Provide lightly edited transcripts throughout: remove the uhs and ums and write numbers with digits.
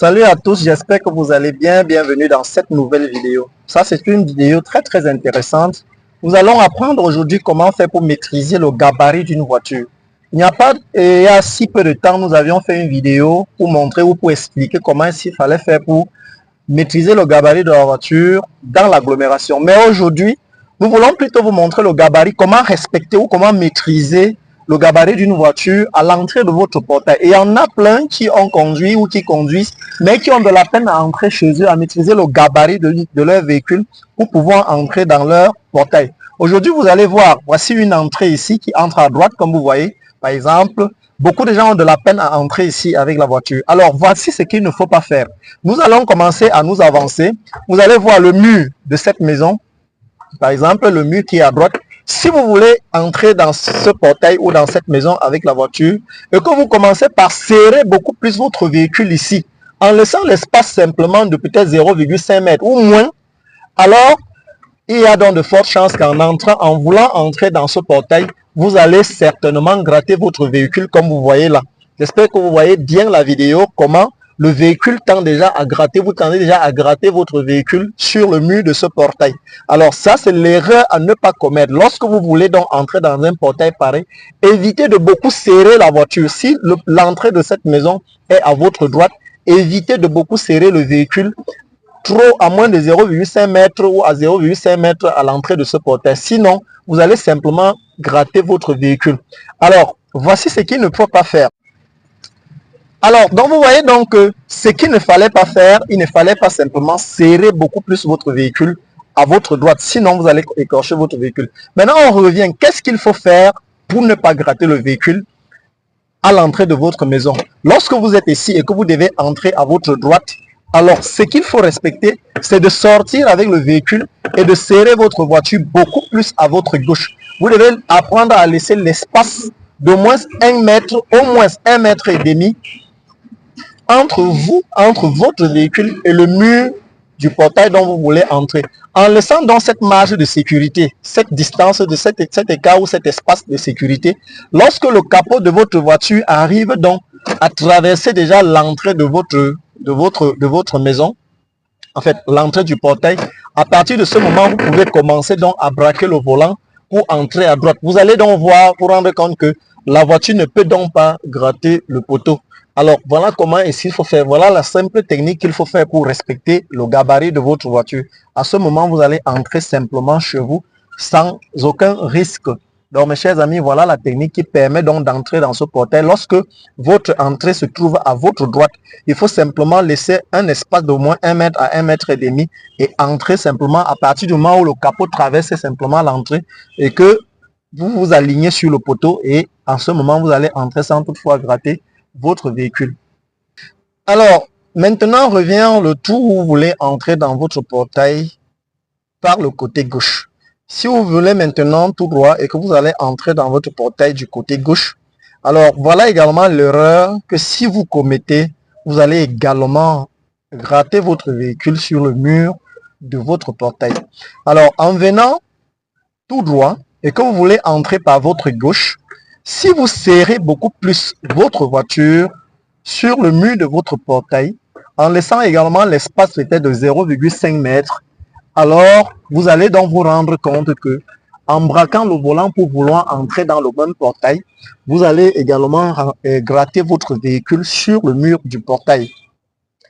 Salut à tous, j'espère que vous allez bien. Bienvenue dans cette nouvelle vidéo. Ça, c'est une vidéo très intéressante. Nous allons apprendre aujourd'hui comment faire pour maîtriser le gabarit d'une voiture. Il y a si peu de temps, nous avions fait une vidéo pour montrer ou pour expliquer comment il fallait faire pour maîtriser le gabarit de la voiture dans l'agglomération. Mais aujourd'hui, nous voulons plutôt vous montrer le gabarit, comment respecter ou comment maîtriser le gabarit d'une voiture à l'entrée de votre portail. Et il y en a plein qui ont conduit ou qui conduisent, mais qui ont de la peine à entrer chez eux, à maîtriser le gabarit de leur véhicule pour pouvoir entrer dans leur portail. Aujourd'hui, vous allez voir, voici une entrée ici qui entre à droite, comme vous voyez. Par exemple, beaucoup de gens ont de la peine à entrer ici avec la voiture. Alors, voici ce qu'il ne faut pas faire. Nous allons commencer à nous avancer. Vous allez voir le mur de cette maison. Par exemple, le mur qui est à droite. Si vous voulez entrer dans ce portail ou dans cette maison avec la voiture, et que vous commencez par serrer beaucoup plus votre véhicule ici, en laissant l'espace simplement de peut-être 0,5 mètres ou moins, alors il y a donc de fortes chances qu'en entrant, en voulant entrer dans ce portail, vous allez certainement gratter votre véhicule comme vous voyez là. J'espère que vous voyez bien la vidéo, comment le véhicule tend déjà à gratter, vous tendez déjà à gratter votre véhicule sur le mur de ce portail. Alors ça, c'est l'erreur à ne pas commettre. Lorsque vous voulez donc entrer dans un portail pareil, évitez de beaucoup serrer la voiture. Si l'entrée de cette maison est à votre droite, évitez de beaucoup serrer le véhicule trop à moins de 0,5 mètres ou à 0,5 mètres à l'entrée de ce portail. Sinon, vous allez simplement gratter votre véhicule. Alors, voici ce qu'il ne faut pas faire. Alors, donc vous voyez donc ce qu'il ne fallait pas faire, il ne fallait pas simplement serrer beaucoup plus votre véhicule à votre droite, sinon vous allez écorcher votre véhicule. Maintenant, on revient. Qu'est-ce qu'il faut faire pour ne pas gratter le véhicule à l'entrée de votre maison? Lorsque vous êtes ici et que vous devez entrer à votre droite, alors ce qu'il faut respecter, c'est de sortir avec le véhicule et de serrer votre voiture beaucoup plus à votre gauche. Vous devez apprendre à laisser l'espace d'au moins 1 mètre, au moins 1,5 mètres entre vous, entre votre véhicule et le mur du portail dont vous voulez entrer, en laissant donc cette marge de sécurité, cette distance de cet écart ou cet espace de sécurité. Lorsque le capot de votre voiture arrive donc à traverser déjà l'entrée de votre maison, en fait l'entrée du portail, à partir de ce moment, vous pouvez commencer donc à braquer le volant pour entrer à droite. Vous allez donc voir, vous rendre compte que la voiture ne peut donc pas gratter le poteau. Alors, voilà comment il faut faire. Voilà la simple technique qu'il faut faire pour respecter le gabarit de votre voiture. À ce moment, vous allez entrer simplement chez vous sans aucun risque. Donc, mes chers amis, voilà la technique qui permet donc d'entrer dans ce portail. Lorsque votre entrée se trouve à votre droite, il faut simplement laisser un espace d'au moins 1 mètre à 1,5 mètres et entrer simplement à partir du moment où le capot traverse simplement l'entrée et que vous vous alignez sur le poteau et en ce moment, vous allez entrer sans toutefois gratter votre véhicule. Alors, maintenant revient le tour où vous voulez entrer dans votre portail par le côté gauche. Si vous voulez maintenant tout droit et que vous allez entrer dans votre portail du côté gauche, alors voilà également l'erreur que si vous commettez, vous allez également gratter votre véhicule sur le mur de votre portail. Alors, en venant tout droit et que vous voulez entrer par votre gauche, si vous serrez beaucoup plus votre voiture sur le mur de votre portail, en laissant également l'espace peut-être de 0,5 mètres, alors vous allez donc vous rendre compte que en braquant le volant pour vouloir entrer dans le même portail, vous allez également gratter votre véhicule sur le mur du portail.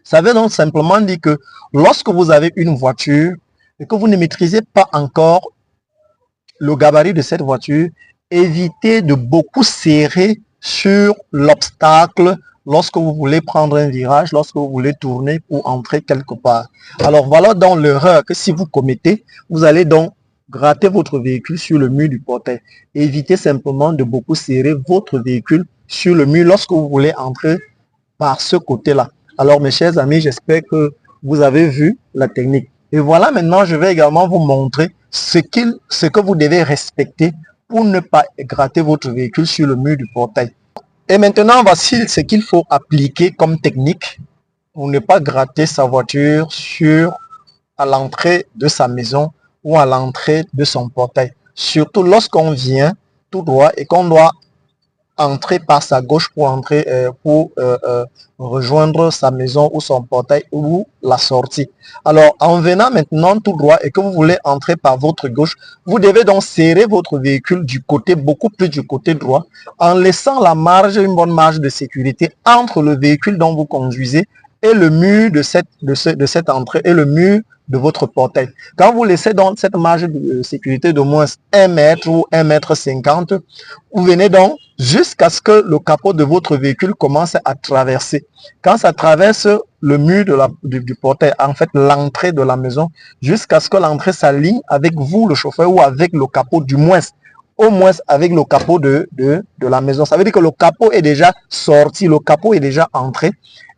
Ça veut donc simplement dire que lorsque vous avez une voiture et que vous ne maîtrisez pas encore le gabarit de cette voiture, évitez de beaucoup serrer sur l'obstacle lorsque vous voulez prendre un virage, lorsque vous voulez tourner pour entrer quelque part. Alors voilà donc l'erreur que si vous commettez, vous allez donc gratter votre véhicule sur le mur du portail. Évitez simplement de beaucoup serrer votre véhicule sur le mur lorsque vous voulez entrer par ce côté-là. Alors mes chers amis, j'espère que vous avez vu la technique. Et voilà, maintenant je vais également vous montrer ce que vous devez respecter pour ne pas gratter votre véhicule sur le mur du portail. Et maintenant, voici ce qu'il faut appliquer comme technique pour ne pas gratter sa voiture à l'entrée de sa maison ou à l'entrée de son portail. Surtout lorsqu'on vient tout droit et qu'on doit entrer par sa gauche pour entrer, rejoindre sa maison ou son portail ou la sortie. Alors, en venant maintenant tout droit et que vous voulez entrer par votre gauche, vous devez donc serrer votre véhicule du côté, beaucoup plus du côté droit, en laissant la marge, une bonne marge de sécurité entre le véhicule dont vous conduisez et le mur de cette entrée et le mur de votre portail. Quand vous laissez donc cette marge de sécurité de moins 1 mètre ou 1 mètre 50, vous venez donc jusqu'à ce que le capot de votre véhicule commence à traverser. Quand ça traverse le mur du portail, en fait l'entrée de la maison, jusqu'à ce que l'entrée s'aligne avec vous, le chauffeur, ou avec le capot, du moins, au moins avec le capot de la maison. Ça veut dire que le capot est déjà sorti, le capot est déjà entré,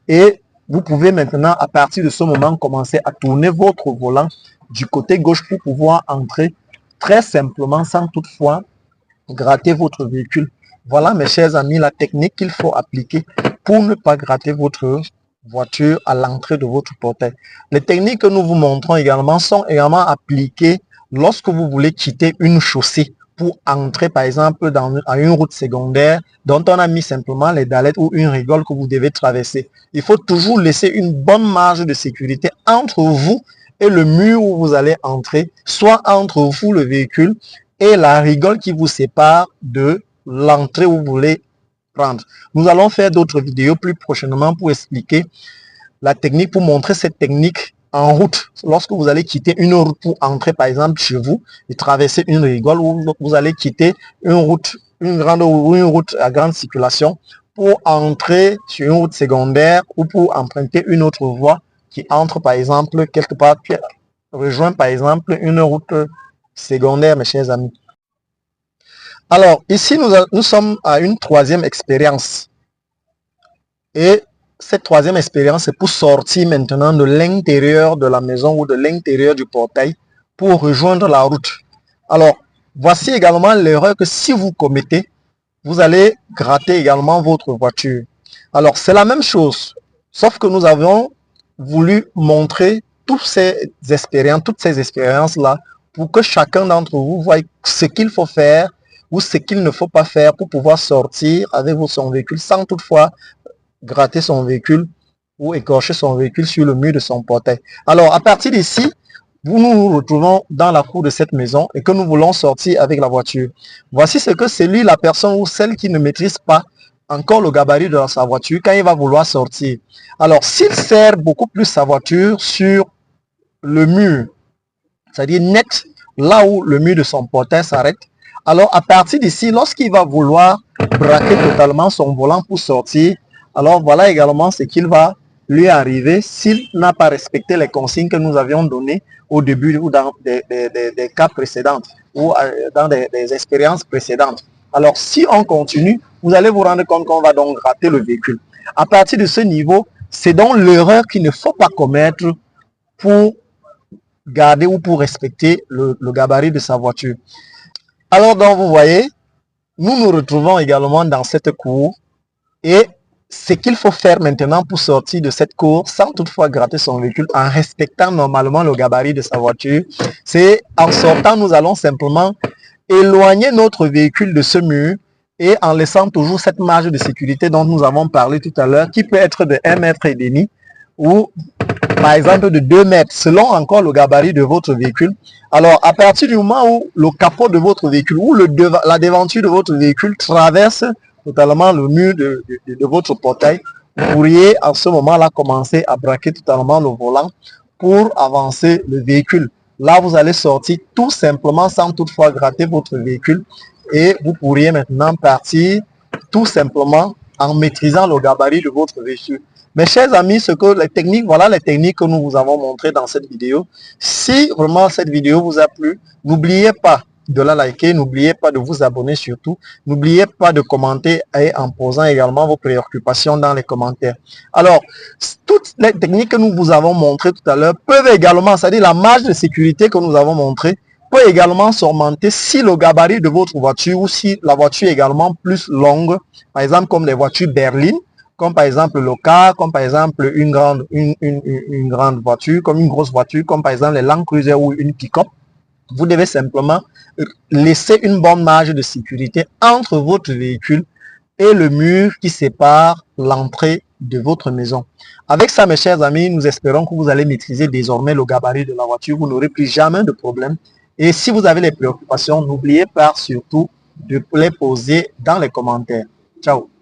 et vous pouvez maintenant, à partir de ce moment, commencer à tourner votre volant du côté gauche pour pouvoir entrer très simplement, sans toutefois gratter votre véhicule. Voilà, mes chers amis, la technique qu'il faut appliquer pour ne pas gratter votre voiture à l'entrée de votre portail. Les techniques que nous vous montrons également sont également appliquées lorsque vous voulez quitter une chaussée pour entrer par exemple à une route secondaire dont on a mis simplement les dallettes ou une rigole que vous devez traverser. Il faut toujours laisser une bonne marge de sécurité entre vous et le mur où vous allez entrer, soit entre vous, le véhicule, et la rigole qui vous sépare de l'entrée où vous voulez prendre. Nous allons faire d'autres vidéos plus prochainement pour expliquer la technique, pour montrer cette technique en route. Lorsque vous allez quitter une route pour entrer par exemple chez vous et traverser une rigole, ou vous allez quitter une route, une route à grande circulation pour entrer sur une route secondaire ou pour emprunter une autre voie qui entre par exemple quelque part, qui rejoint par exemple une route secondaire, mes chers amis. Alors, ici, nous sommes à une troisième expérience. Et cette troisième expérience, c'est pour sortir maintenant de l'intérieur de la maison ou de l'intérieur du portail pour rejoindre la route. Alors, voici également l'erreur que si vous commettez, vous allez gratter également votre voiture. Alors, c'est la même chose, sauf que nous avons voulu montrer toutes ces expériences-là pour que chacun d'entre vous voie ce qu'il faut faire ou ce qu'il ne faut pas faire pour pouvoir sortir avec son véhicule sans toutefois gratter son véhicule ou écorcher son véhicule sur le mur de son portail. Alors, à partir d'ici, nous nous retrouvons dans la cour de cette maison et que nous voulons sortir avec la voiture. Voici ce que la personne ou celle qui ne maîtrise pas encore le gabarit de sa voiture quand il va vouloir sortir. Alors, s'il serre beaucoup plus sa voiture sur le mur, c'est-à-dire net, là où le mur de son portail s'arrête, alors à partir d'ici, lorsqu'il va vouloir braquer totalement son volant pour sortir, alors voilà également ce qu'il va lui arriver s'il n'a pas respecté les consignes que nous avions données au début ou dans des cas précédents ou dans des expériences précédentes. Alors si on continue, vous allez vous rendre compte qu'on va donc gratter le véhicule. À partir de ce niveau, c'est donc l'erreur qu'il ne faut pas commettre pour garder ou pour respecter le gabarit de sa voiture. Alors donc vous voyez, nous nous retrouvons également dans cette cour et ce qu'il faut faire maintenant pour sortir de cette cour sans toutefois gratter son véhicule en respectant normalement le gabarit de sa voiture, c'est en sortant, nous allons simplement éloigner notre véhicule de ce mur et en laissant toujours cette marge de sécurité dont nous avons parlé tout à l'heure, qui peut être de 1,5 mètre ou par exemple de 2 mètres, selon encore le gabarit de votre véhicule. Alors, à partir du moment où le capot de votre véhicule ou la devanture de votre véhicule traverse totalement le mur de votre portail, vous pourriez à ce moment-là commencer à braquer totalement le volant pour avancer le véhicule. Là, vous allez sortir tout simplement sans toutefois gratter votre véhicule et vous pourriez maintenant partir tout simplement en maîtrisant le gabarit de votre véhicule. Mes chers amis, voilà les techniques que nous vous avons montrées dans cette vidéo. Si vraiment cette vidéo vous a plu, n'oubliez pas de la liker, n'oubliez pas de vous abonner surtout, n'oubliez pas de commenter et en posant également vos préoccupations dans les commentaires. Alors, toutes les techniques que nous vous avons montrées tout à l'heure peuvent également, c'est-à-dire la marge de sécurité que nous avons montrée, peut également s'augmenter si le gabarit de votre voiture ou si la voiture est également plus longue, par exemple comme les voitures berlines, comme par exemple le car, comme par exemple une grande voiture, comme une grosse voiture, comme par exemple les Land Cruiser ou une pick-up. Vous devez simplement laisser une bonne marge de sécurité entre votre véhicule et le mur qui sépare l'entrée de votre maison. Avec ça, mes chers amis, nous espérons que vous allez maîtriser désormais le gabarit de la voiture. Vous n'aurez plus jamais de problème. Et si vous avez des préoccupations, n'oubliez pas surtout de les poser dans les commentaires. Ciao.